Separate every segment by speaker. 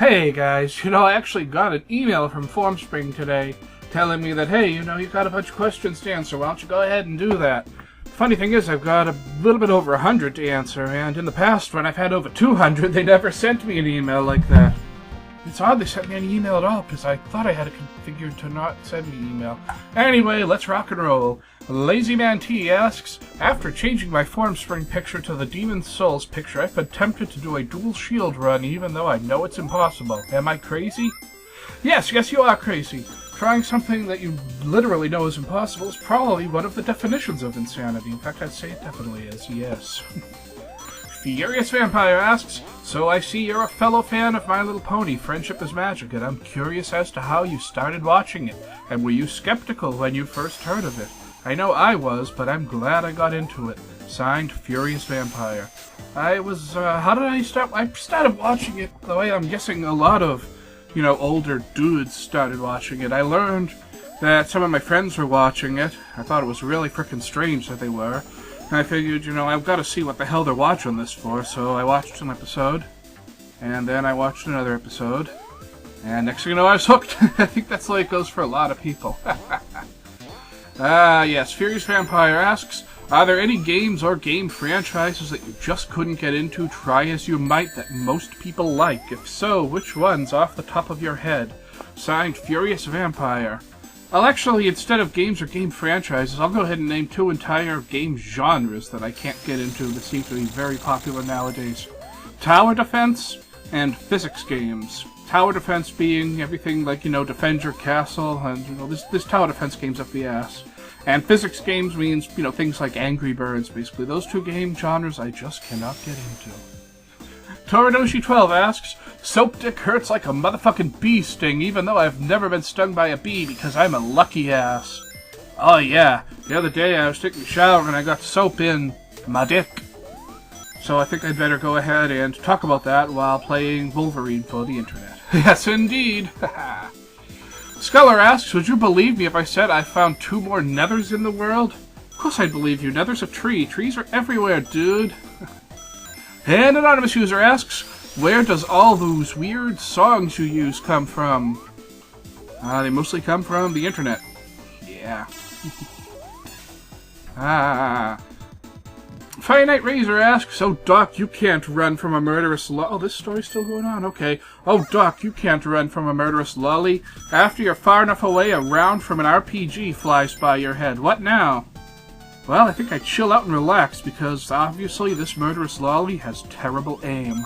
Speaker 1: Hey guys, I actually got an email from Formspring today telling me that, hey, you've got a bunch of questions to answer, why don't you go ahead and do that? Funny thing is, I've got a little bit over 100 to answer, and in the past, when I've had over 200, they never sent me an email like that. It's odd they sent me an email at all, because I thought I had it configured to not send me email. Anyway, let's rock and roll. Lazy Man T asks, after changing my Formspring picture to the Demon's Souls picture, I've been tempted to do a dual shield run even though I know it's impossible. Am I crazy? Yes, you are crazy. Trying something that you literally know is impossible is probably one of the definitions of insanity. In fact, I'd say it definitely is, yes. Furious Vampire asks, so I see you're a fellow fan of My Little Pony, Friendship is Magic, and I'm curious as to how you started watching it, and were you skeptical when you first heard of it? I know I was, but I'm glad I got into it. Signed, Furious Vampire. How did I start? I started watching it the way I'm guessing a lot of, older dudes started watching it. I learned that some of my friends were watching it. I thought it was really frickin' strange that they were. And I figured, I've got to see what the hell they're watching this for, so I watched an episode, and then I watched another episode, and next thing you know, I was hooked. I think that's the way it goes for a lot of people. Yes, Furious Vampire asks, are there any games or game franchises that you just couldn't get into, try as you might, that most people like? If so, which ones off the top of your head? Signed, Furious Vampire. I'll actually, instead of games or game franchises, I'll go ahead and name two entire game genres that I can't get into that seem to be very popular nowadays. Tower defense and physics games. Tower defense being everything like, defend your castle, and, this tower defense game's up the ass. And physics games means, things like Angry Birds, basically. Those two game genres I just cannot get into. Toridoshi12 asks, soap dick hurts like a motherfucking bee sting, even though I've never been stung by a bee because I'm a lucky ass. Oh yeah, the other day I was taking a shower and I got soap in my dick. So I think I'd better go ahead and talk about that while playing Wolverine for the internet. Yes, indeed. Sculler asks, would you believe me if I said I found 2 more nethers in the world? Of course I'd believe you. Nether's a tree. Trees are everywhere, dude. And Anonymous User asks, where does all those weird songs you use come from? They mostly come from the internet. Yeah. Fire Night Razor asks, oh Doc, you can't run from a murderous Oh, this story's still going on, okay. Oh Doc, you can't run from a murderous lolly. After you're far enough away, a round from an RPG flies by your head. What now? Well, I think I'd chill out and relax, because obviously this murderous lolly has terrible aim.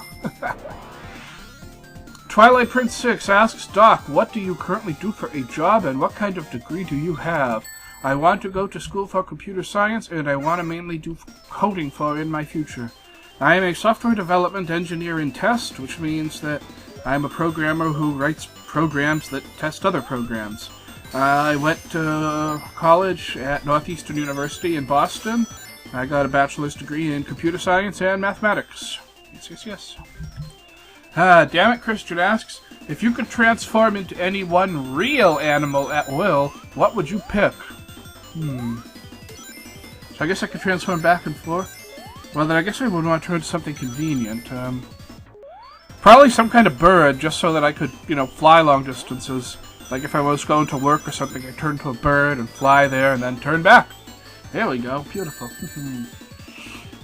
Speaker 1: Twilight Prince 6 asks, Doc, what do you currently do for a job, and what kind of degree do you have? I want to go to school for computer science, and I want to mainly do coding for in my future. I am a software development engineer in test, which means that I'm a programmer who writes programs that test other programs. I went to college at Northeastern University in Boston. I got a bachelor's degree in computer science and mathematics. Yes. Damn it, Christian asks, if you could transform into any one real animal at will, what would you pick? So I guess I could transform back and forth? Well, then I guess I would want to turn into something convenient. Probably some kind of bird, just so that I could, fly long distances. Like if I was going to work or something, I'd turn to a bird and fly there and then turn back. There we go. Beautiful.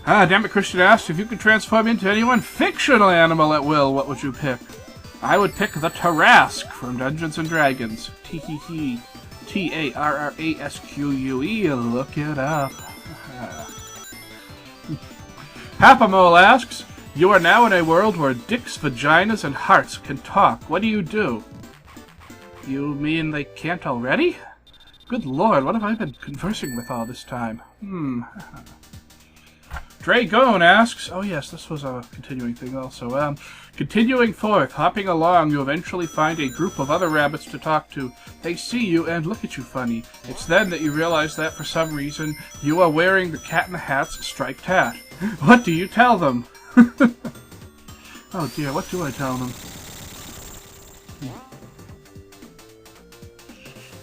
Speaker 1: Damn it, Christian asks, if you could transform into any one fictional animal at will, what would you pick? I would pick the Tarrasque from Dungeons & Dragons. T-T-T. T-A-R-R-A-S-Q-U-E. Look it up. Hapamole asks, you are now in a world where dicks, vaginas, and hearts can talk. What do you do? You mean they can't already? Good lord, what have I been conversing with all this time? Dragone asks, oh yes, this was a continuing thing also. Continuing forth, hopping along, you eventually find a group of other rabbits to talk to. They see you and look at you funny. It's then that you realize that for some reason, you are wearing the Cat in the Hat's striped hat. What do you tell them? Oh dear, what do I tell them?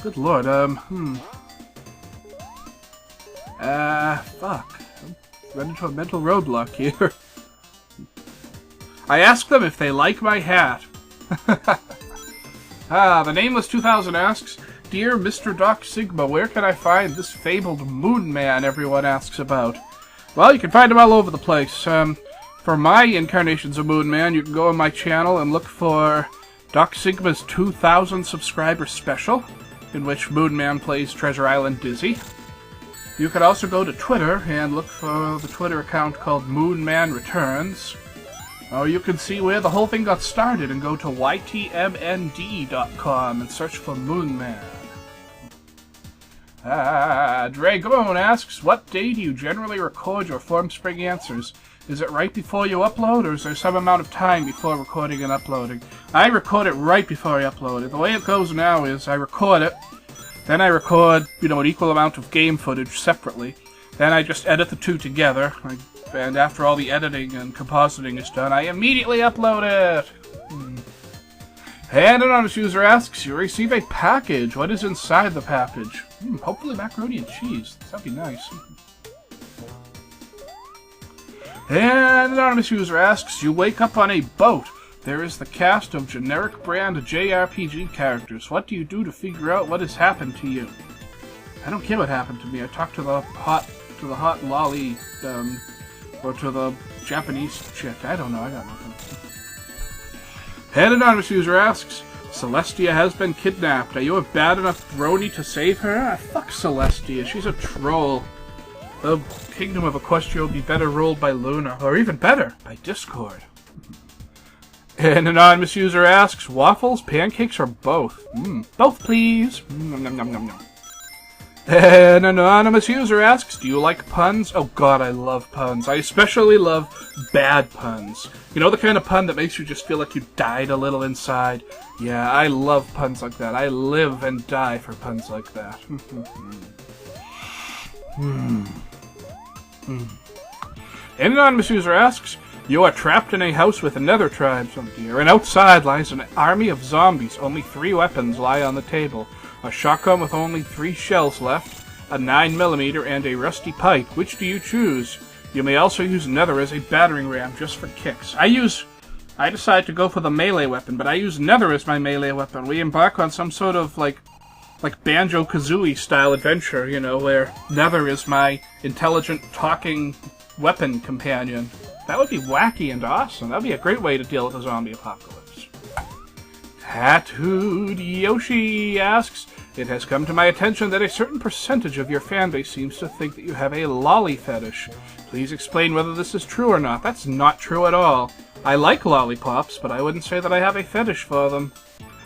Speaker 1: Good lord, fuck. Run into a mental roadblock here. I ask them if they like my hat. The Nameless 2000 asks, Dear Mr. Doc Sigma, where can I find this fabled Moon Man everyone asks about? Well, you can find him all over the place. For my incarnations of Moon Man, you can go on my channel and look for Doc Sigma's 2000 subscriber special, in which Moon Man plays Treasure Island Dizzy. You could also go to Twitter and look for the Twitter account called Moon Man Returns. Or you can see where the whole thing got started and go to ytmnd.com and search for Moon Man. Dragon asks, what day do you generally record your Formspring answers? Is it right before you upload, or is there some amount of time before recording and uploading? I record it right before I upload it. The way it goes now is I record it, then I record, an equal amount of game footage separately. Then I just edit the two together, and after all the editing and compositing is done, I immediately upload it. And an anonymous user asks, you receive a package. What is inside the package? Hopefully macaroni and cheese. That'd be nice. And an anonymous user asks, you wake up on a boat. There is the cast of generic brand JRPG characters. What do you do to figure out what has happened to you? I don't care what happened to me. I talked to the hot lolly, or to the Japanese chick. I don't know. I got nothing. And an anonymous user asks, Celestia has been kidnapped. Are you a bad enough brony to save her? Fuck Celestia. She's a troll. The Kingdom of Equestria would be better ruled by Luna, or even better, by Discord. And an anonymous user asks, waffles, pancakes, or both? Both, please. Nom, nom, nom, nom, nom. And an anonymous user asks, do you like puns? Oh god, I love puns. I especially love bad puns. You know, the kind of pun that makes you just feel like you died a little inside? Yeah, I love puns like that. I live and die for puns like that. An anonymous user asks, you are trapped in a house with nether tribes, oh dear, and outside lies an army of zombies. Only 3 weapons lie on the table. A shotgun with only 3 shells left, a 9mm, and a rusty pipe. Which do you choose? You may also use nether as a battering ram, just for kicks. I decide to go for the melee weapon, but I use nether as my melee weapon. We embark on some sort of, like Banjo-Kazooie style adventure, where nether is my intelligent, talking weapon companion. That would be wacky and awesome. That would be a great way to deal with a zombie apocalypse. Tattooed Yoshi asks, it has come to my attention that a certain percentage of your fanbase seems to think that you have a lolly fetish. Please explain whether this is true or not. That's not true at all. I like lollipops, but I wouldn't say that I have a fetish for them.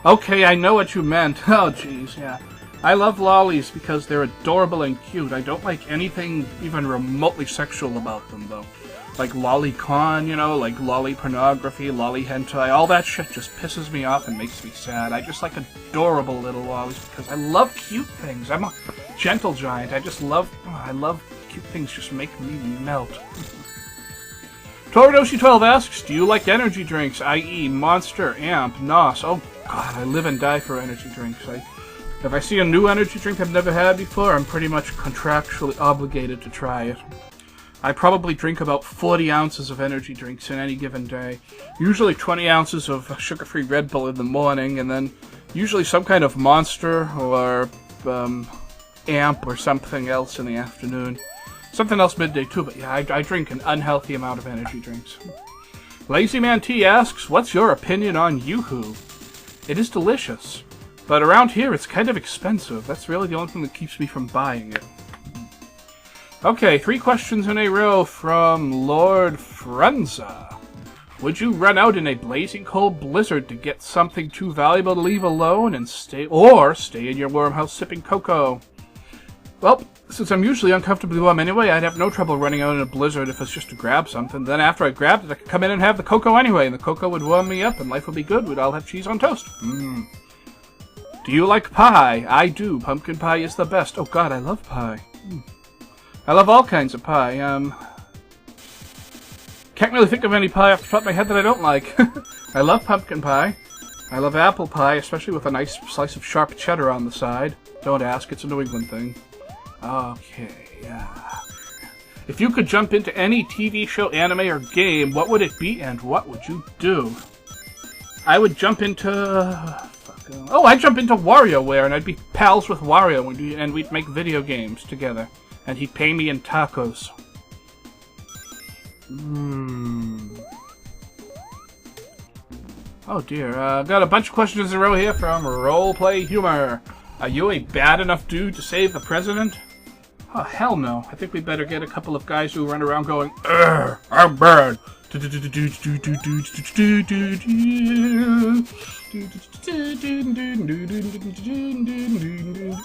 Speaker 1: Okay, I know what you meant. Oh, jeez, yeah. I love lollies because they're adorable and cute. I don't like anything even remotely sexual about them, though. Like lolicon, like lolly pornography, lolly hentai, all that shit just pisses me off and makes me sad. I just like adorable little lollies because I love cute things. I'm a gentle giant. I love cute things just make me melt. Toridoshi12 asks, do you like energy drinks, i.e. Monster, Amp, NOS? Oh god, I live and die for energy drinks. If I see a new energy drink I've never had before, I'm pretty much contractually obligated to try it. I probably drink about 40 ounces of energy drinks in any given day. Usually 20 ounces of sugar-free Red Bull in the morning, and then usually some kind of Monster or Amp or something else in the afternoon. Something else midday too, but yeah, I drink an unhealthy amount of energy drinks. Lazyman T asks, what's your opinion on Yoo-Hoo? It is delicious, but around here it's kind of expensive. That's really the only thing that keeps me from buying it. Okay, 3 questions in a row from Lord Frenza. Would you run out in a blazing cold blizzard to get something too valuable to leave alone and stay in your warm house sipping cocoa? Well, since I'm usually uncomfortably warm anyway, I'd have no trouble running out in a blizzard if it's just to grab something. Then after I grabbed it, I could come in and have the cocoa anyway, and the cocoa would warm me up and life would be good. We'd all have cheese on toast. Do you like pie? I do. Pumpkin pie is the best. Oh god, I love pie. I love all kinds of pie. Can't really think of any pie off the top of my head that I don't like. I love pumpkin pie. I love apple pie, especially with a nice slice of sharp cheddar on the side. Don't ask, it's a New England thing. Okay, yeah. If you could jump into any TV show, anime, or game, what would it be and what would you do? I would jump into... I'd jump into WarioWare, and I'd be pals with Wario, and we'd make video games together. And he'd pay me in tacos. Oh dear, got a bunch of questions in a row here from Roleplay Humor. Are you a bad enough dude to save the president? Oh, hell no. I think we better get a couple of guys who run around going, I'm bad.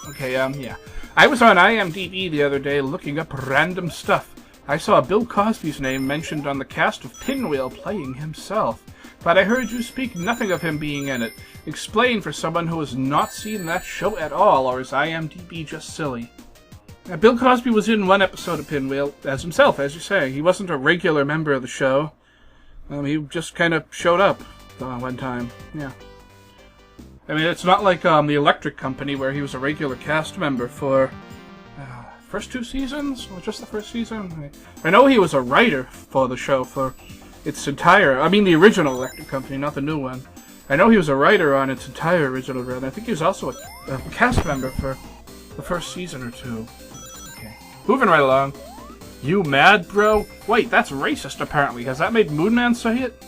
Speaker 1: Okay, yeah. I was on IMDb the other day looking up random stuff. I saw Bill Cosby's name mentioned on the cast of Pinwheel playing himself. But I heard you speak nothing of him being in it. Explain for someone who has not seen that show at all, or is IMDb just silly? Now, Bill Cosby was in one episode of Pinwheel as himself, as you say. He wasn't a regular member of the show. He just kind of showed up one time. Yeah. I mean, it's not like the Electric Company where he was a regular cast member for first 2 seasons, or just the first season. I know he was a writer for the show for its entire... I mean, the original Electric Company, not the new one. I know he was a writer on its entire original run. I think he was also a cast member for the first season or 2. Okay. Moving right along. You mad, bro? Wait, that's racist, apparently. Has that made Moonman say it?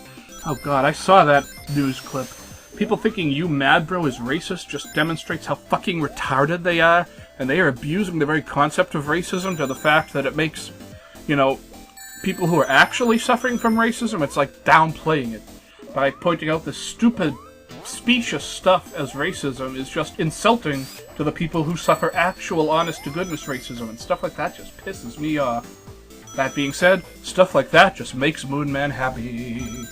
Speaker 1: Oh god, I saw that news clip. People thinking you mad, bro is racist just demonstrates how fucking retarded they are, and they are abusing the very concept of racism to the fact that it makes, you know, people who are actually suffering from racism, it's like downplaying it. By pointing out this stupid, specious stuff as racism is just insulting to the people who suffer actual, honest-to-goodness racism, and stuff like that just pisses me off. That being said, stuff like that just makes Moonman happy.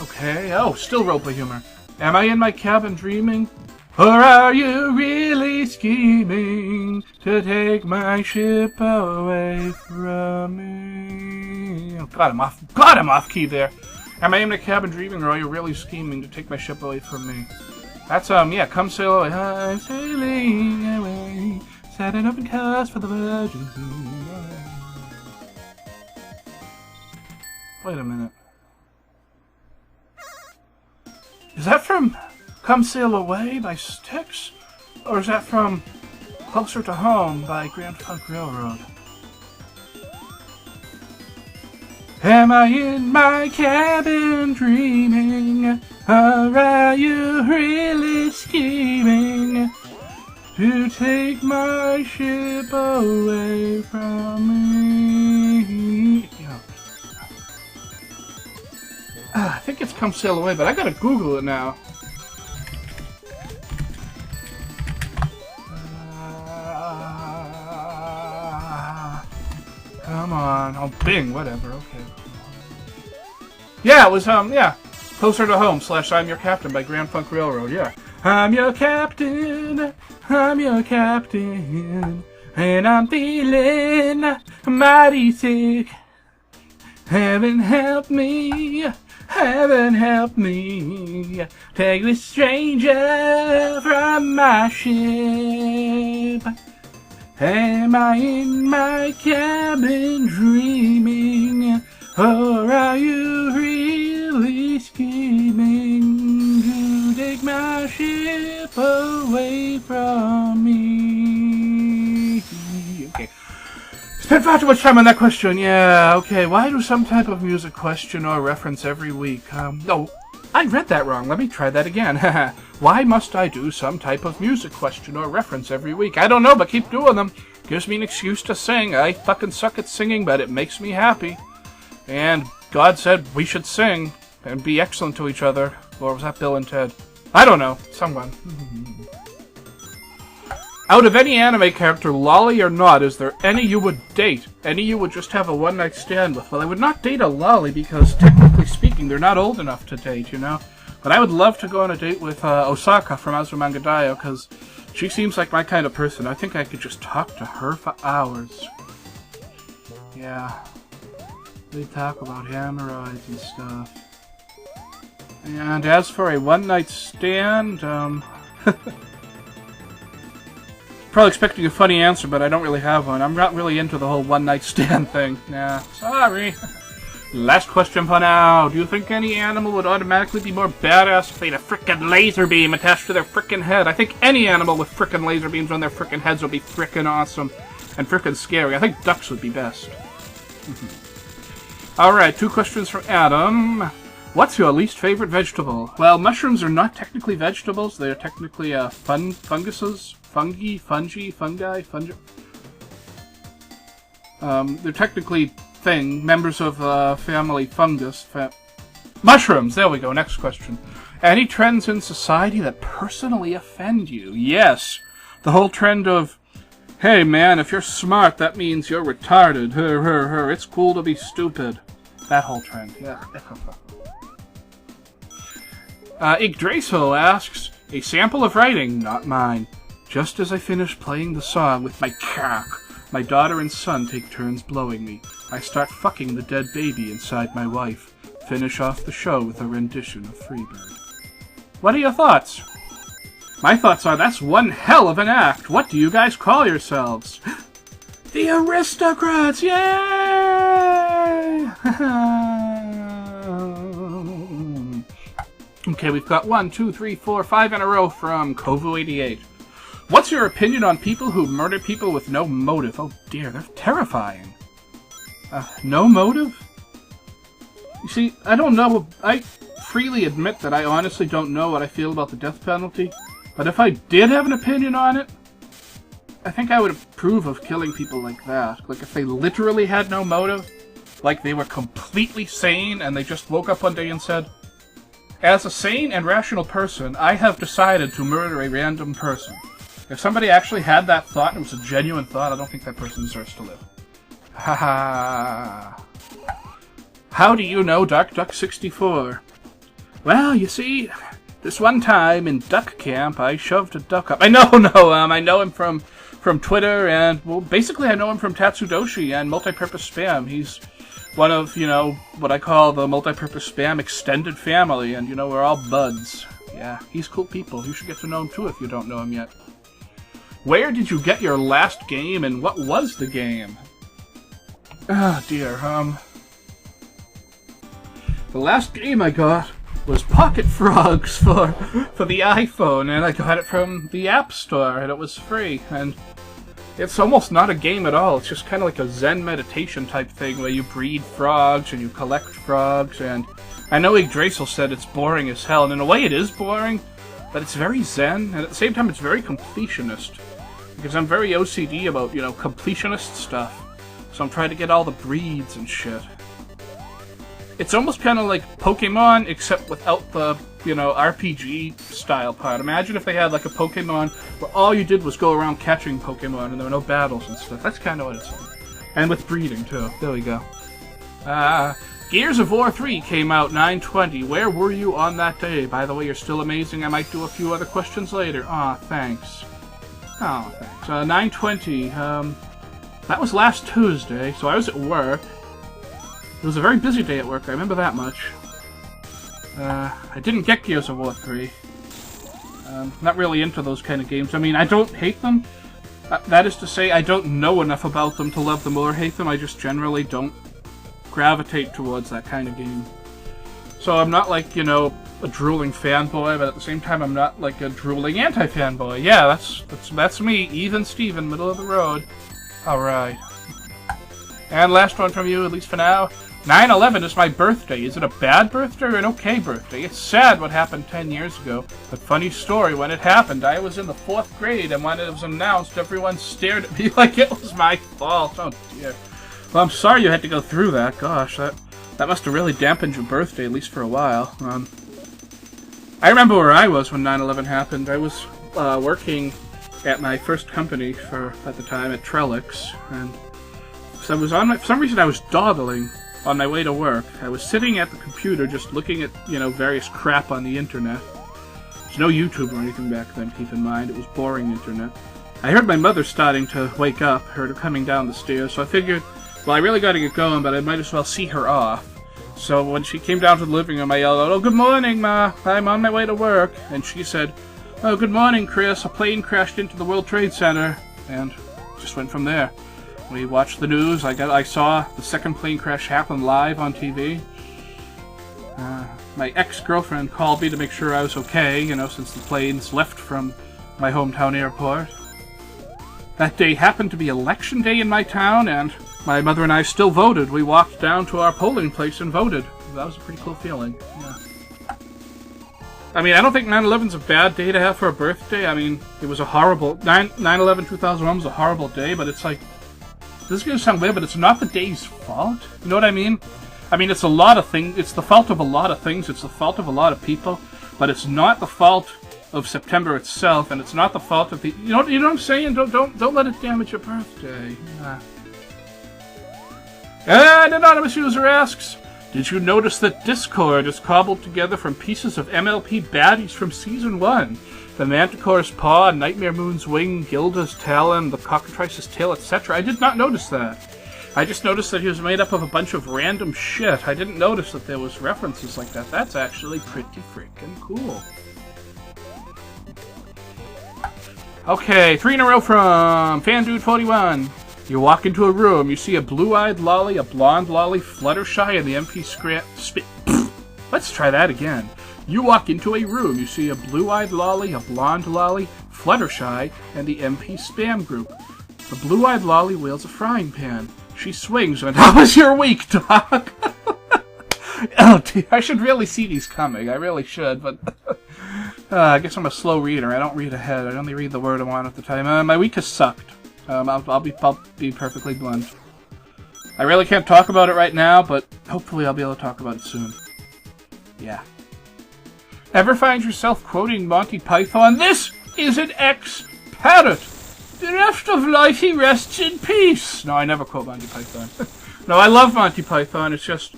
Speaker 1: Okay, oh, still roleplay humor. Am I in my cabin dreaming? Or are you really scheming to take my ship away from me? Oh, got him off key there. Am I in the cabin dreaming, or are you really scheming to take my ship away from me? That's, yeah, come sail away. I'm sailing away, set an open cast for the virgins. Wait a minute. Is that from Come Sail Away by Styx? Or is that from Closer to Home by Grand Funk Railroad? Am I in my cabin dreaming? Or are you really scheming to take my ship away from me? I think it's Come Sail Away, but I gotta Google it now. Come on. Oh, Bing, whatever, okay. Yeah, it was, yeah. Closer to Home / I'm Your Captain by Grand Funk Railroad, yeah. I'm your captain, and I'm feeling mighty sick. Heaven help me, take this stranger from my ship. Am I in my cabin dreaming, or are you really scheming to take my ship away from me? Okay. Spent far too much time on that question, yeah, okay. Why do some type of music question or reference every week? No, I read that wrong. Let me try that again. Why must I do some type of music question or reference every week? I don't know, but keep doing them. Gives me an excuse to sing. I fucking suck at singing, but it makes me happy. And God said we should sing and be excellent to each other. Or was that Bill and Ted? I don't know. Someone. Out of any anime character, lolly or not, is there any you would date? Any you would just have a one-night stand with? Well, I would not date a lolly because, technically speaking, they're not old enough to date, you know? But I would love to go on a date with Osaka from Azumanga Daioh, because she seems like my kind of person. I think I could just talk to her for hours. Yeah. We talk about hemorrhoids and stuff. And as for a one-night stand, Probably expecting a funny answer, but I don't really have one. I'm not really into the whole one-night stand thing. Nah, sorry. Last question for now. Do you think any animal would automatically be more badass if they had a frickin' laser beam attached to their frickin' head? I think any animal with frickin' laser beams on their frickin' heads would be frickin' awesome and frickin' scary. I think ducks would be best. Alright, 2 questions from Adam. What's your least favorite vegetable? Well, mushrooms are not technically vegetables. They're technically funguses. Fungi. They're technically members of family fungus. Mushrooms! There we go, next question. Any trends in society that personally offend you? Yes. The whole trend of, hey man, if you're smart, that means you're retarded. It's cool to be stupid. That whole trend, yeah. Yggdrasil asks, a sample of writing, not mine. Just as I finish playing the song with my cock, my daughter and son take turns blowing me. I start fucking the dead baby inside my wife. Finish off the show with a rendition of Freebird. What are your thoughts? My thoughts are, that's one hell of an act. What do you guys call yourselves? The Aristocrats! Yay! Okay, we've got 1, 2, 3, 4, 5 in a row from Kovu88. What's your opinion on people who murder people with no motive? Oh dear, they're terrifying. No motive? You see, I don't know. I freely admit that I honestly don't know what I feel about the death penalty. But if I did have an opinion on it, I think I would approve of killing people like that. Like if they literally had no motive, like they were completely sane and they just woke up one day and said, as a sane and rational person, I have decided to murder a random person. If somebody actually had that thought and it was a genuine thought, I don't think that person deserves to live. Haha. How do you know Dark Duck 64? Well, you see, this one time in duck camp, I shoved a duck up. I know him from Twitter, and, well, basically I know him from Tatsudoshi and Multipurpose Spam. He's one of, what I call the Multipurpose Spam extended family, and, we're all buds. Yeah, he's cool people. You should get to know him, too, if you don't know him yet. Where did you get your last game, and what was the game? Oh, dear, the last game I got was Pocket Frogs for the iPhone, and I got it from the App Store, and it was free, and it's almost not a game at all. It's just kind of like a Zen meditation type thing where you breed frogs and you collect frogs, and I know Yggdrasil said it's boring as hell, and in a way it is boring, but it's very Zen, and at the same time it's very completionist, because I'm very OCD about, completionist stuff, so I'm trying to get all the breeds and shit. It's almost kind of like Pokemon, except without the, RPG style part. Imagine if they had like a Pokemon where all you did was go around catching Pokemon and there were no battles and stuff. That's kind of what it's like. And with breeding, too. There we go. Gears of War 3 came out 9/20. Where were you on that day? By the way, you're still amazing. I might do a few other questions later. Aw, thanks. Oh, thanks. 9/20. That was last Tuesday, so I was at work. It was a very busy day at work, I remember that much. I didn't get Gears of War 3. Not really into those kind of games. I mean, I don't hate them. That is to say, I don't know enough about them to love them or hate them. I just generally don't gravitate towards that kind of game. So I'm not like, a drooling fanboy, but at the same time I'm not like a drooling anti-fanboy. Yeah, that's me, Even Steven, middle of the road. Alright. And last one from you, at least for now. 9/11 is my birthday. Is it a bad birthday or an okay birthday? It's sad what happened 10 years ago, but funny story, when it happened, I was in the 4th grade, and when it was announced, everyone stared at me like it was my fault. Oh dear. Well, I'm sorry you had to go through that. Gosh, that must have really dampened your birthday, at least for a while. I remember where I was when 9/11 happened. I was working at my first company at the time, at Trellix, and so I was for some reason I was dawdling on my way to work. I was sitting at the computer just looking at, various crap on the internet. There's no YouTube or anything back then, keep in mind. It was boring internet. I heard my mother starting to wake up, heard her coming down the stairs, so I figured, well, I really gotta get going, but I might as well see her off. So when she came down to the living room, I yelled out, "Oh, good morning, Ma. I'm on my way to work." And she said, Oh, good morning, Chris. A plane crashed into the World Trade Center, and just went from there. We watched the news. I saw the second plane crash happen live on TV. My ex-girlfriend called me to make sure I was okay, you know, since the planes left from my hometown airport. That day happened to be election day in my town, and my mother and I still voted. We walked down to our polling place and voted. That was a pretty cool feeling. Yeah. I mean, I don't think 9/11's a bad day to have for a birthday. I mean, it was a horrible... 9/11-2001 was a horrible day, but it's like... This is going to sound weird, but it's not the day's fault. You know what I mean? I mean, it's a lot of things. It's the fault of a lot of things. It's the fault of a lot of people. But it's not the fault of September itself, and it's not the fault of the... You know what I'm saying? Don't let it damage your birthday. And anonymous user asks, did you notice that Discord is cobbled together from pieces of MLP baddies from Season 1? The Manticore's paw, Nightmare Moon's wing, Gilda's talon, the cockatrice's tail, etc. I did not notice that. I just noticed that he was made up of a bunch of random shit. I didn't notice that there was references like that. That's actually pretty freaking cool. Okay, 3 in a row from FanDude41. You walk into a room, you see a blue-eyed lolly, a blonde lolly, Fluttershy, and the MP Let's try that again. You walk into a room, you see a blue-eyed lolly, a blonde lolly, Fluttershy, and the MP spam group. The blue-eyed lolly wields a frying pan. She swings and, how was your week, dog? Oh, dear, I should really see these coming. I really should, but... I guess I'm a slow reader. I don't read ahead. I only read the word I want at the time. My week has sucked. I'll be perfectly blunt. I really can't talk about it right now, but hopefully I'll be able to talk about it soon. Yeah. Ever find yourself quoting Monty Python? This is an ex-parrot. The rest of life he rests in peace. No, I never quote Monty Python. No, I love Monty Python. It's just...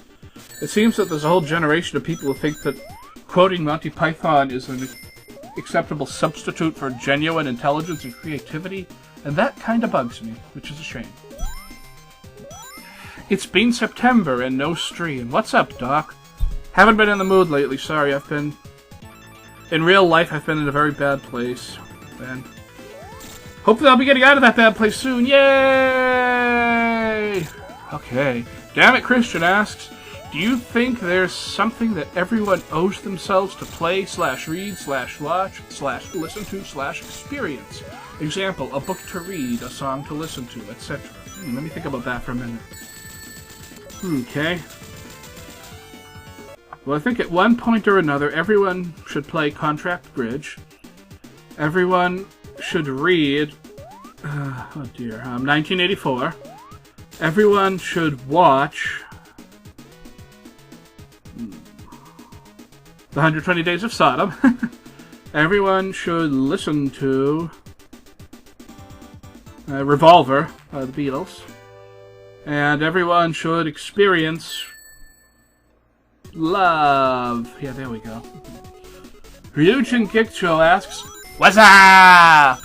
Speaker 1: It seems that there's a whole generation of people who think that quoting Monty Python is an acceptable substitute for genuine intelligence and creativity, and that kind of bugs me, which is a shame. It's been September and no stream. What's up, Doc? Haven't been in the mood lately, sorry. In real life, I've been in a very bad place, and hopefully I'll be getting out of that bad place soon. Yay! Okay. Damn it, Christian asks, do you think there's something that everyone owes themselves to play, /read, /watch, /listen to, /experience? Example, a book to read, a song to listen to, etc. Let me think about that for a minute. Okay. Well, I think at one point or another, everyone should play Contract Bridge. Everyone should read... oh dear, 1984. Everyone should watch... The 120 Days of Sodom. Everyone should listen to... Revolver, the Beatles. And everyone should experience... Love. Yeah, there we go. Ryujin Gikcho asks, what's up?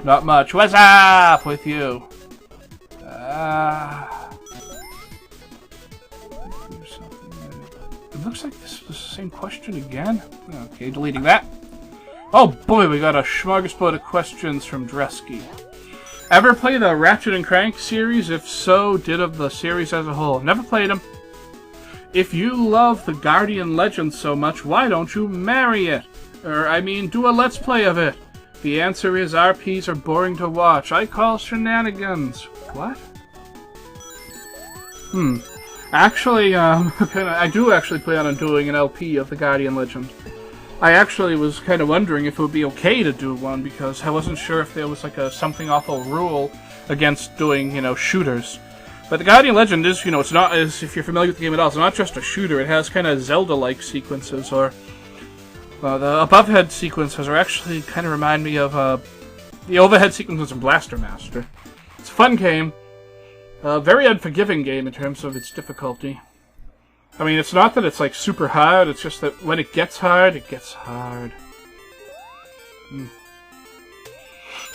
Speaker 1: Not much. What's up with you? It looks like this is the same question again. Okay, deleting that. Oh boy, we got a smorgasbord of questions from Dresky. Ever play the Ratchet & Clank series? If so, did of the series as a whole? Never played them. If you love the Guardian Legend so much, why don't you marry it? Do a Let's Play of it. The answer is RPs are boring to watch. I call shenanigans. What? Actually, I do actually plan on doing an LP of the Guardian Legend. I actually was kind of wondering if it would be okay to do one, because I wasn't sure if there was like a something awful rule against doing, shooters. But the Guardian Legend is, it's not, as if you're familiar with the game at all, it's not just a shooter. It has kind of Zelda-like sequences, or the above-head sequences are actually kind of remind me of the overhead sequences in Blaster Master. It's a fun game. A very unforgiving game in terms of its difficulty. I mean, it's not that it's like super hard, it's just that when it gets hard, it gets hard.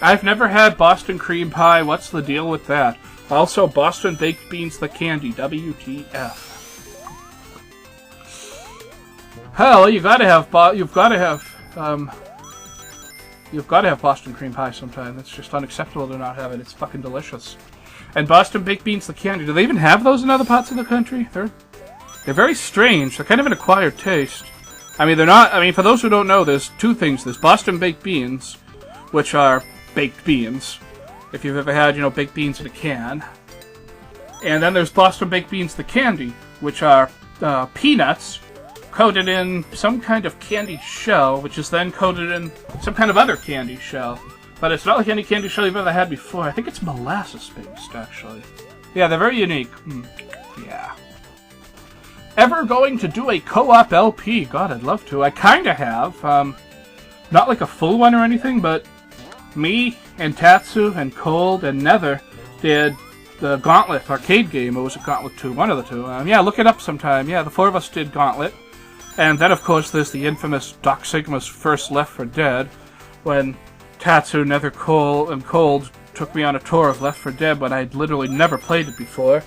Speaker 1: I've never had Boston cream pie. What's the deal with that? Also, Boston baked beans the candy. WTF. Hell, you've got to have You've got to have Boston cream pie sometime. It's just unacceptable to not have it. It's fucking delicious. And Boston baked beans, the candy. Do they even have those in other parts of the country? They're very strange. They're kind of an acquired taste. I mean, they're not... I mean, for those who don't know, there's two things. There's Boston baked beans, which are baked beans. If you've ever had, baked beans in a can. And then there's Boston baked beans, the candy, which are peanuts coated in some kind of candy shell, which is then coated in some kind of other candy shell. But it's not like any candy shell you've ever had before. I think it's molasses-based, actually. Yeah, they're very unique. Yeah. Ever going to do a co-op LP? God, I'd love to. I kinda have. Not like a full one or anything, but me and Tatsu and Cold and Nether did the Gauntlet arcade game. It was a Gauntlet 2, one of the two. Yeah, look it up sometime. Yeah, the four of us did Gauntlet. And then, of course, there's the infamous Doc Sigma's first Left 4 Dead, when Tatsu, Nether, Cole, and Cold took me on a tour of Left 4 Dead when I'd literally never played it before.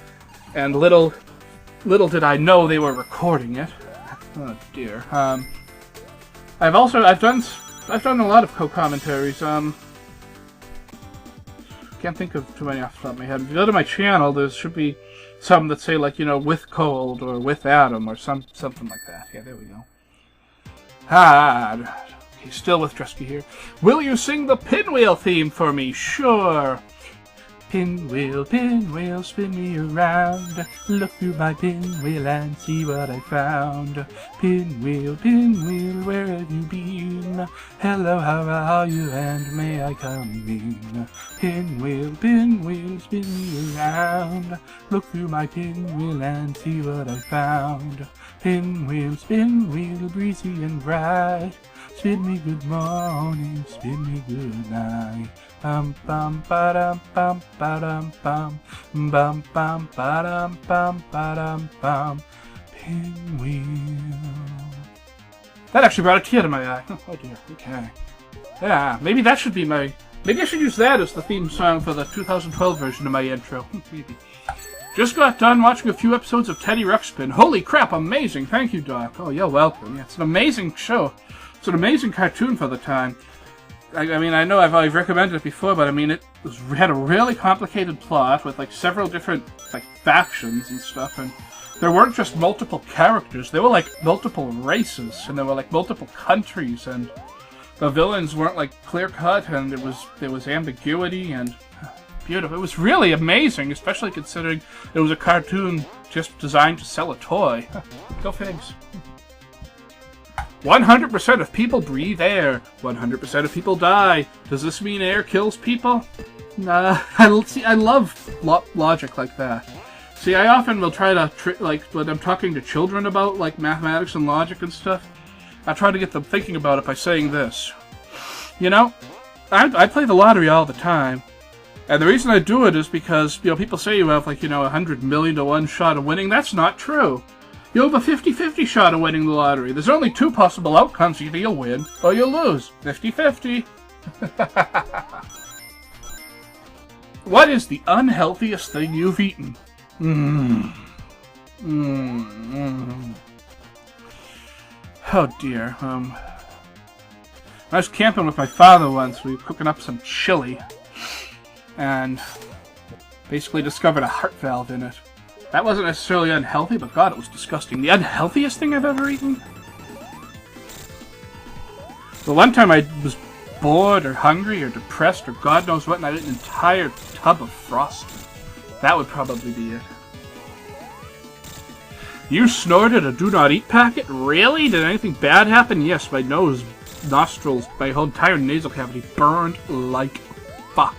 Speaker 1: And little did I know they were recording it. Oh dear. I've done a lot of co-commentaries. Can't think of too many off the top of my head. If you go to my channel, there should be some that say, like, with Cold or with Adam or something like that. Yeah, there we go. Okay, still with Drusky here. Will you sing the Pinwheel theme for me? Sure. Pinwheel, pinwheel, spin me around. Look through my pinwheel and see what I found. Pinwheel, pinwheel, where have you been? Hello, how are you, and may I come in? Pinwheel, pinwheel, spin me around. Look through my pinwheel and see what I found. Pinwheel, spin wheel, breezy and bright. Spin me good morning, spin me good night. Bum bum ba-dum bum ba-dum bum bum bum ba-dum bum bum. Pinwheel. That actually brought a tear to my eye. Oh dear. Okay. Yeah, maybe that should be my... Maybe I should use that as the theme song for the 2012 version of my intro. Maybe. Just got done watching a few episodes of Teddy Ruxpin. Holy crap, amazing. Thank you, Doc. Oh, you're welcome. Yeah, it's an amazing show. It's an amazing cartoon for the time. I mean, I know I've recommended it before, but I mean, had a really complicated plot with, like, several different, like, factions and stuff, and there weren't just multiple characters, there were, like, multiple races, and there were, like, multiple countries, and the villains weren't, like, clear-cut, and there was ambiguity, and beautiful. It was really amazing, especially considering it was a cartoon just designed to sell a toy. Go figs. 100% of people breathe air. 100% of people die. Does this mean air kills people? Nah. I love logic like that. See, I often will try to, like, when I'm talking to children about, like, mathematics and logic and stuff, I try to get them thinking about it by saying this. I play the lottery all the time. And the reason I do it is because, people say you have, like, 100 million to 1 shot of winning. That's not true. You have a 50-50 shot of winning the lottery. There's only 2 possible outcomes. Either you'll win or you'll lose. 50-50. What is the unhealthiest thing you've eaten? Oh dear. I was camping with my father once. We were cooking up some chili. And basically discovered a heart valve in it. That wasn't necessarily unhealthy, but God, it was disgusting. The unhealthiest thing I've ever eaten? The one time I was bored or hungry or depressed or God knows what, and I ate an entire tub of Frosty. That would probably be it. You snorted a do not eat packet? Really? Did anything bad happen? Yes, my nose, nostrils, my whole entire nasal cavity burned like fuck.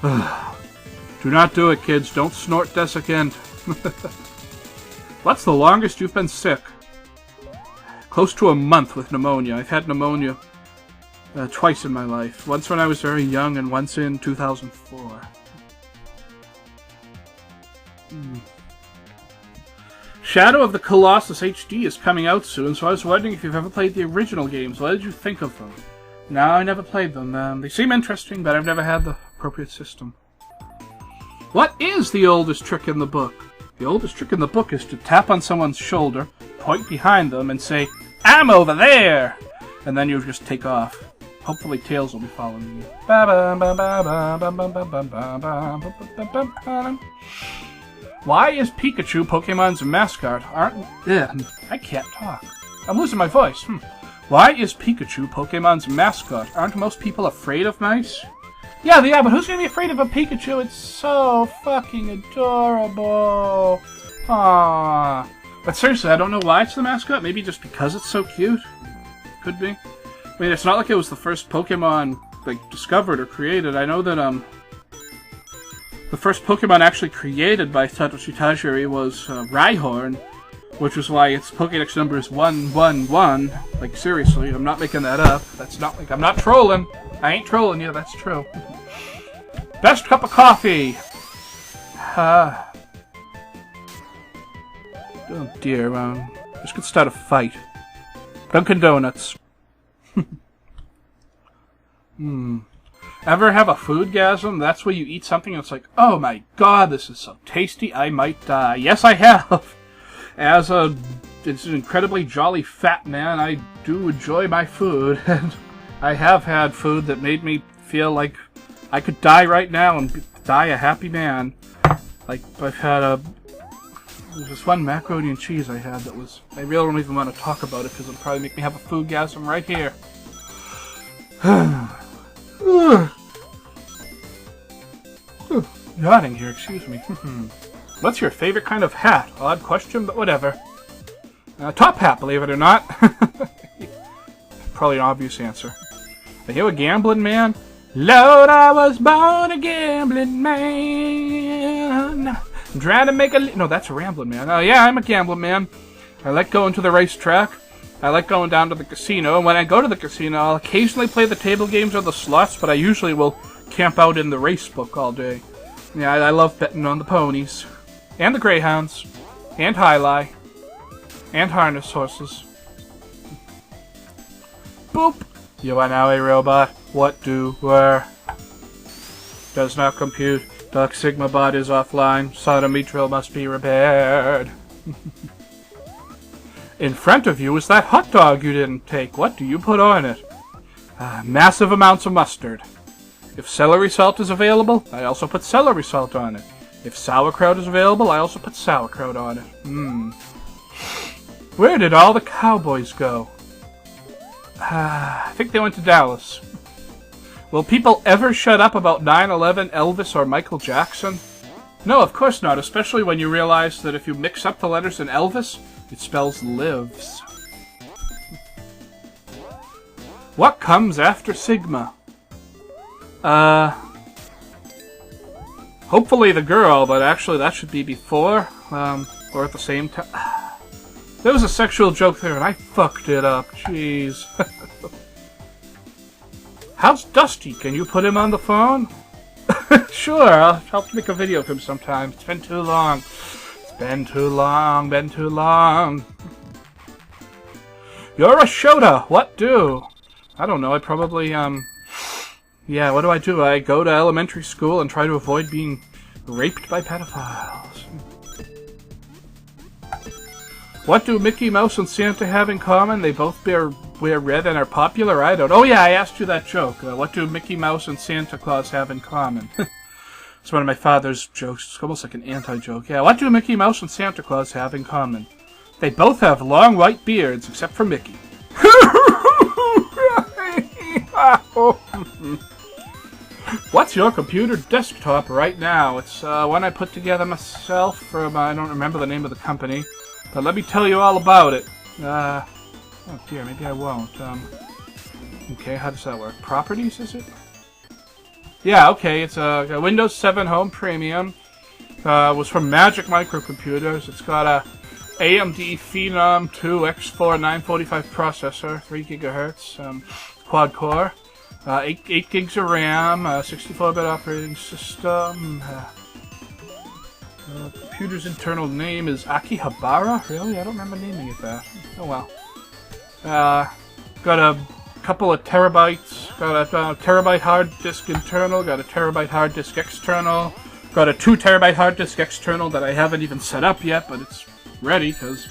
Speaker 1: Do not do it, kids. Don't snort desiccant. What's the longest you've been sick? Close to a month with pneumonia. I've had pneumonia twice in my life. Once when I was very young and once in 2004. Shadow of the Colossus HD is coming out soon, so I was wondering if you've ever played the original games. What did you think of them? No, I never played them. They seem interesting, but I've never had the appropriate system. What is the oldest trick in the book? The oldest trick in the book is to tap on someone's shoulder, point behind them, and say, "I'm over there!" And then you just take off. Hopefully Tails will be following you. Why is Pikachu Pokemon's mascot? I can't talk. I'm losing my voice. Why is Pikachu Pokemon's mascot? Aren't most people afraid of mice? Yeah, but who's gonna be afraid of a Pikachu? It's so fucking adorable. Aww. But seriously, I don't know why it's the mascot. Maybe just because it's so cute? Could be. I mean, it's not like it was the first Pokemon, like, discovered or created. I know that, the first Pokemon actually created by Satoshi Tajiri was, Rhyhorn, which is why its Pokédex number is 111. Like, seriously, I'm not making that up. That's not, like, I'm not trolling. I ain't trolling you, that's true. Best cup of coffee! Oh dear, this could start a fight. Dunkin' Donuts. Ever have a foodgasm? That's where you eat something and it's like, oh my god, this is so tasty, I might die. Yes, I have. As an incredibly jolly fat man, I do enjoy my food, and I have had food that made me feel like I could die right now and die a happy man. Like, I've had there's this one macaroni and cheese I had that was... I really don't even want to talk about it because it'll probably make me have a foodgasm right here. Yawning here, excuse me. What's your favorite kind of hat? Odd question, but whatever. Top hat, believe it or not. Probably an obvious answer. Are you a gambling man? Lord, I was born a gambling man. I'm trying to make a... No, that's a rambling man. Oh, yeah, I'm a gambling man. I like going to the racetrack. I like going down to the casino. And when I go to the casino, I'll occasionally play the table games or the slots, but I usually will camp out in the race book all day. Yeah, I love betting on the ponies. And the greyhounds. And highlight. And harness horses. Boop! You are now a robot. What do, where? Does not compute. Dark Sigma bot is offline. Sodomy drill must be repaired. In front of you is that hot dog you didn't take. What do you put on it? Massive amounts of mustard. If celery salt is available, I also put celery salt on it. If sauerkraut is available, I also put sauerkraut on it. Where did all the cowboys go? I think they went to Dallas. Will people ever shut up about 9/11, Elvis, or Michael Jackson? No, of course not, especially when you realize that if you mix up the letters in Elvis, it spells lives. What comes after Sigma? Hopefully the girl, but actually that should be before, or at the same time. There was a sexual joke there and I fucked it up, jeez. How's Dusty? Can you put him on the phone? Sure, I'll help make a video of him sometime. It's been too long. It's been too long, been too long. You're a Shota! What do? I don't know, I probably, yeah, what do? I go to elementary school and try to avoid being raped by pedophiles. What do Mickey Mouse and Santa have in common? They both wear red and are popular? I don't... Oh yeah, I asked you that joke. What do Mickey Mouse and Santa Claus have in common? It's one of my father's jokes. It's almost like an anti-joke. Yeah, what do Mickey Mouse and Santa Claus have in common? They both have long white beards, except for Mickey. What's your computer desktop right now? It's one I put together myself from... I don't remember the name of the company. But let me tell you all about it. Oh dear, maybe I won't. Okay, how does that work? Properties, is it? Yeah, okay, it's a Windows 7 Home Premium. It was from Magic Microcomputers. It's got a AMD Phenom 2 X4 945 processor, 3 gigahertz, quad core, 8 gigs of RAM, 64-bit operating system. Computer's internal name is Akihabara? Really? I don't remember naming it that. Oh well. Got a couple of terabytes. Got a terabyte hard disk internal. Got a terabyte hard disk external. Got a 2 terabyte hard disk external that I haven't even set up yet, but it's ready because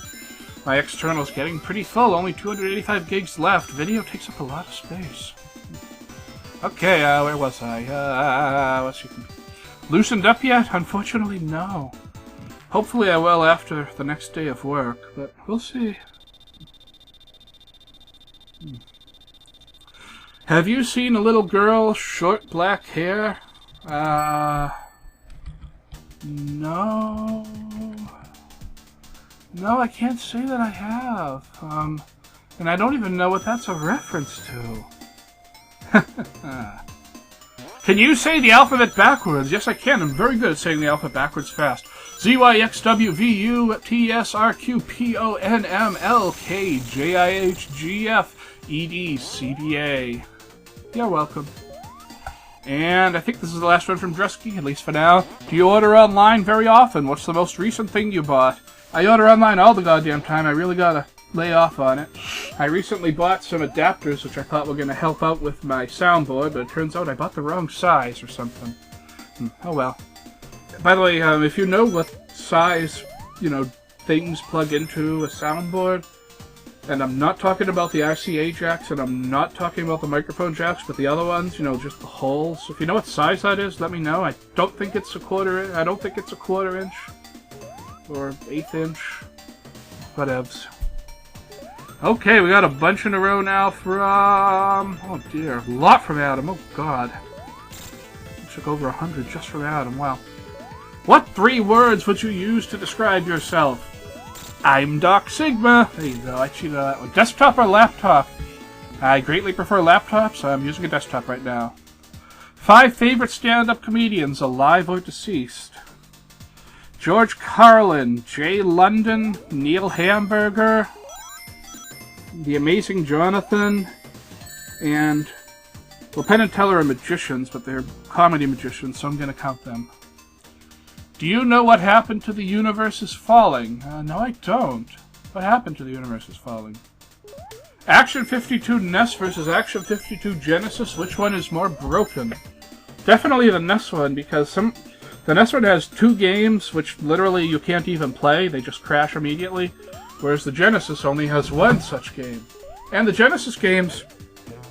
Speaker 1: my external is getting pretty full. Only 285 gigs left. Video takes up a lot of space. Okay, where was I? What's you loosened up yet? Unfortunately, no. Hopefully I will after the next day of work, but we'll see. Have you seen a little girl, short black hair? No. No, I can't say that I have. And I don't even know what that's a reference to. Can you say the alphabet backwards? Yes, I can. I'm very good at saying the alphabet backwards fast. ZYXWVU TSRQPONMLKJIHGFEDCBA. You're welcome. And I think this is the last one from Drusky, at least for now. Do you order online very often? What's the most recent thing you bought? I order online all the goddamn time. I really gotta lay off on it. I recently bought some adapters, which I thought were gonna help out with my soundboard, but it turns out I bought the wrong size or something. Oh well. By the way, if you know what size, things plug into a soundboard, and I'm not talking about the RCA jacks, and I'm not talking about the microphone jacks, but the other ones, just the holes. If you know what size that is, let me know. I don't think it's a quarter inch, or 1/8 inch. Whatevs. Okay, we got a bunch in a row now from... oh dear, a lot from Adam. Oh god. It took over 100 just from Adam. Wow. What 3 words would you use to describe yourself? I'm Doc Sigma. There you go, I cheated on that one. Desktop or laptop? I greatly prefer laptops. I'm using a desktop right now. 5 favorite stand-up comedians, alive or deceased. George Carlin, Jay London, Neil Hamburger, The Amazing Jonathan, and... well, Penn and Teller are magicians, but they're comedy magicians, so I'm going to count them. Do you know what happened to the universe is falling? No, I don't. What happened to the universe is falling? Action 52 NES versus Action 52 Genesis, which one is more broken? Definitely the NES one, because the NES one has 2 games, which literally you can't even play, they just crash immediately, whereas the Genesis only has 1 such game. And the Genesis games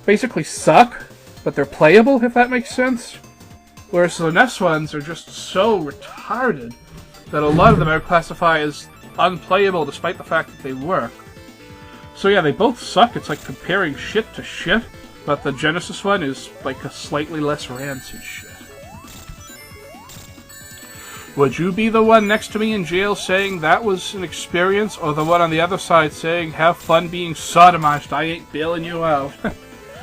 Speaker 1: basically suck, but they're playable, if that makes sense. Whereas the NES ones are just so retarded that a lot of them I would classify as unplayable despite the fact that they work. So yeah, they both suck. It's like comparing shit to shit, but the Genesis one is like a slightly less rancid shit. Would you be the one next to me in jail saying that was an experience, or the one on the other side saying have fun being sodomized, I ain't bailing you out?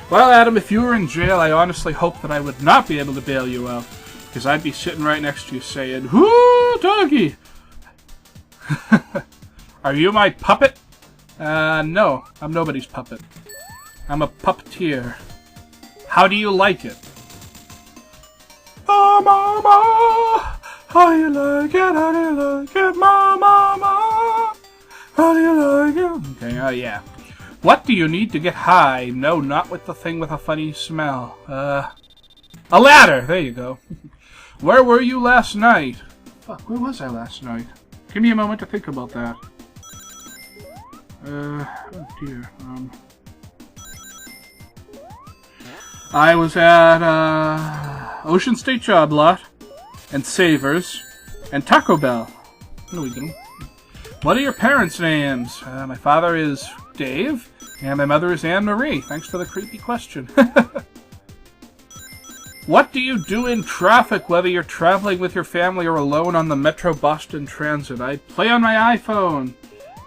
Speaker 1: Well, Adam, if you were in jail, I honestly hope that I would not be able to bail you out, because I'd be sitting right next to you saying, "Whoo, doggy!" Are you my puppet? No, I'm nobody's puppet. I'm a puppeteer. How do you like it? Oh, mama, how do you like it? How do you like it, mama? How do you like it? Okay, oh yeah. What do you need to get high? No, not with the thing with a funny smell. A ladder! There you go. Where were you last night? Fuck, where was I last night? Give me a moment to think about that. Oh dear. I was at, Ocean State Job Lot, and Savers, and Taco Bell. There we go. What are your parents' names? My father is Dave, and my mother is Anne-Marie. Thanks for the creepy question. What do you do in traffic, whether you're traveling with your family or alone on the Metro Boston Transit? I play on my iPhone.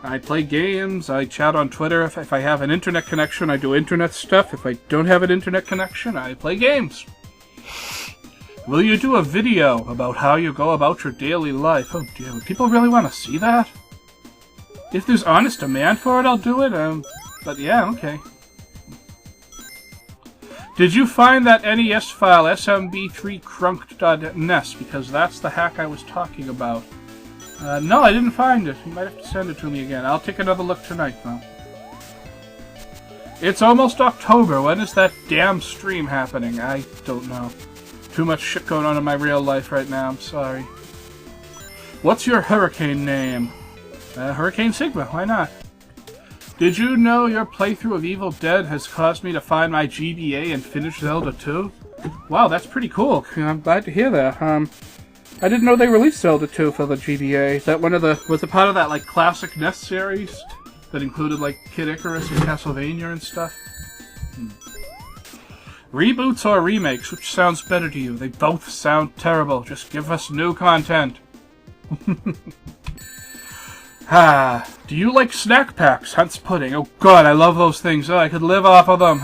Speaker 1: I play games. I chat on Twitter. If I have an internet connection, I do internet stuff. If I don't have an internet connection, I play games. Will you do a video about how you go about your daily life? Oh dear, would people really want to see that? If there's honest demand for it, I'll do it. But yeah, okay. Did you find that NES file, smb3crunked.nes? Because that's the hack I was talking about. No, I didn't find it. You might have to send it to me again. I'll take another look tonight, though. It's almost October. When is that damn stream happening? I don't know. Too much shit going on in my real life right now. I'm sorry. What's your hurricane name? Hurricane Sigma. Why not? Did you know your playthrough of Evil Dead has caused me to find my GBA and finish Zelda 2? Wow, that's pretty cool. I'm glad to hear that. I didn't know they released Zelda 2 for the GBA. Is that was it part of that, like, classic NES series that included, like, Kid Icarus and Castlevania and stuff? Reboots or remakes, which sounds better to you? They both sound terrible. Just give us new content. Do you like snack packs? Hunt's Pudding. Oh god, I love those things. Oh, I could live off of them.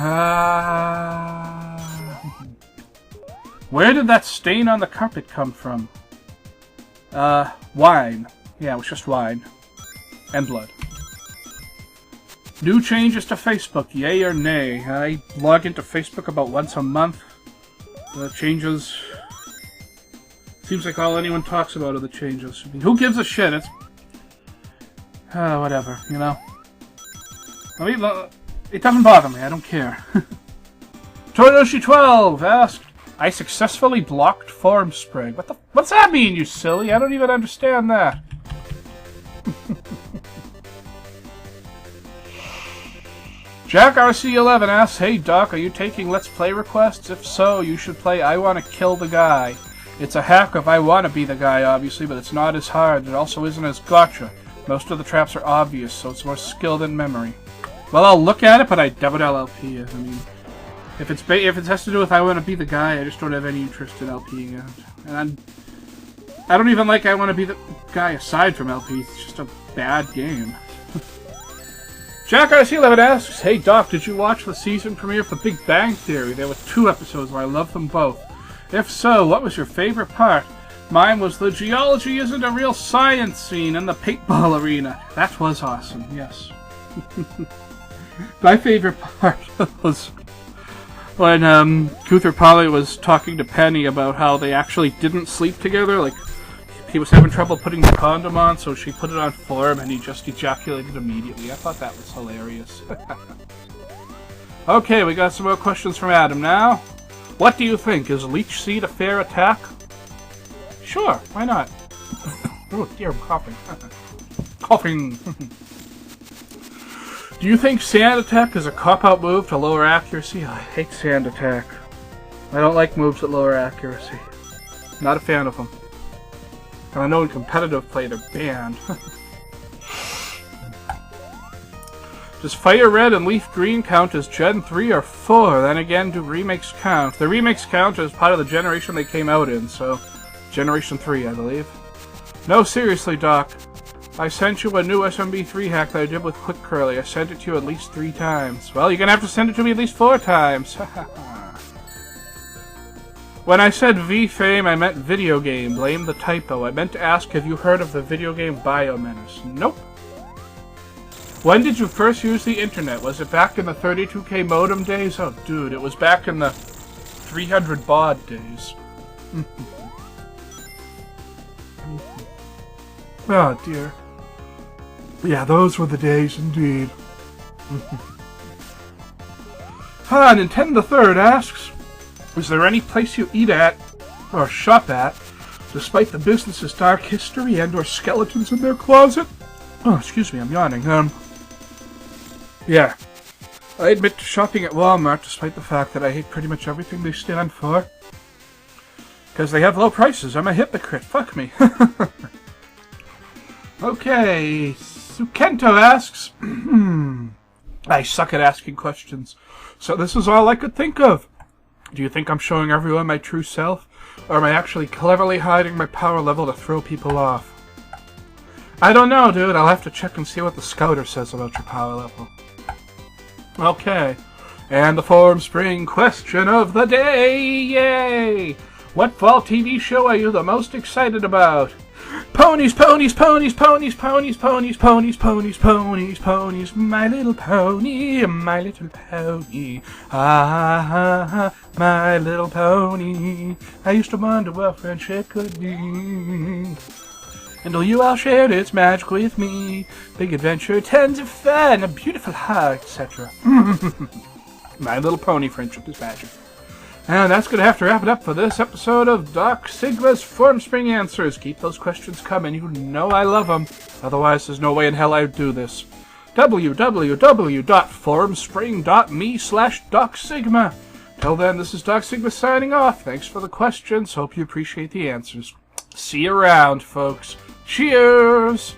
Speaker 1: Where did that stain on the carpet come from? Wine. Yeah, it was just wine. And blood. New changes to Facebook, yay or nay? I log into Facebook about once a month. The changes... Seems like all anyone talks about are the changes. I mean, who gives a shit? It's... whatever, you know? I mean, it doesn't bother me, I don't care. Toyoshi12 asked, I successfully blocked Formspring. What's that mean, you silly? I don't even understand that. Jack RC11 asks, hey Doc, are you taking Let's Play requests? If so, you should play I Wanna Kill the Guy. It's a hack of I Wanna Be the Guy, obviously, but it's not as hard. It also isn't as gotcha. Most of the traps are obvious, so it's more skill than memory. Well, I'll look at it, but I doubt LP it. I mean, if it has to do with I Wanna Be the Guy, I just don't have any interest in LPing it. And I don't even like I Wanna Be the Guy aside from LP. It's just a bad game. Jack RC11 asks, hey Doc, did you watch the season premiere for Big Bang Theory? There were 2 episodes and I loved them both. If so, what was your favorite part? Mine was the geology isn't a real science scene in the paintball arena. That was awesome, yes. My favorite part was when Cuther Polly was talking to Penny about how they actually didn't sleep together. Like, he was having trouble putting the condom on, so she put it on for him and he just ejaculated immediately. I thought that was hilarious. Okay, we got some more questions from Adam now. What do you think? Is Leech Seed a fair attack? Sure, why not? Oh dear, I'm coughing. Coughing! Do you think Sand Attack is a cop-out move to lower accuracy? I hate Sand Attack. I don't like moves that lower accuracy. Not a fan of them. And I know in competitive play they're banned. Does Fire Red and Leaf Green count as Gen 3 or 4? Then again, do remakes count? The remakes count as part of the generation they came out in, so... Generation 3, I believe. No, seriously, Doc. I sent you a new SMB3 hack that I did with Quick Curly. I sent it to you at least 3 times. Well, you're gonna have to send it to me at least 4 times. When I said V-Fame, I meant video game. Blame the typo. I meant to ask, have you heard of the video game Biomenace? Nope. When did you first use the internet? Was it back in the 32K modem days? Oh, dude, it was back in the 300 baud days. Oh, dear. Yeah, those were the days indeed. Nintendo the Third asks, is there any place you eat at, or shop at, despite the business's dark history and or skeletons in their closet? Oh, excuse me, I'm yawning. Yeah. I admit to shopping at Walmart, despite the fact that I hate pretty much everything they stand for. Because they have low prices. I'm a hypocrite. Fuck me. Okay. Sukento asks, I suck at asking questions, so this is all I could think of. Do you think I'm showing everyone my true self, or am I actually cleverly hiding my power level to throw people off? I don't know, dude. I'll have to check and see what the scouter says about your power level. Okay. And the Formspring question of the day! Yay! What fall TV show are you the most excited about? Ponies, ponies, ponies, ponies, ponies, ponies, ponies, ponies, ponies, ponies, My Little Pony, My Little Pony, ah, My Little Pony. I used to wonder what friendship could be. Until you all shared its magic with me. Big adventure, tons of fun, a beautiful heart, etc. My Little Pony friendship is magic. And that's going to have to wrap it up for this episode of Doc Sigma's Formspring Answers. Keep those questions coming. You know I love them. Otherwise, there's no way in hell I'd do this. www.formspring.me/DocSigma. Till then, this is Doc Sigma signing off. Thanks for the questions. Hope you appreciate the answers. See you around, folks. Cheers!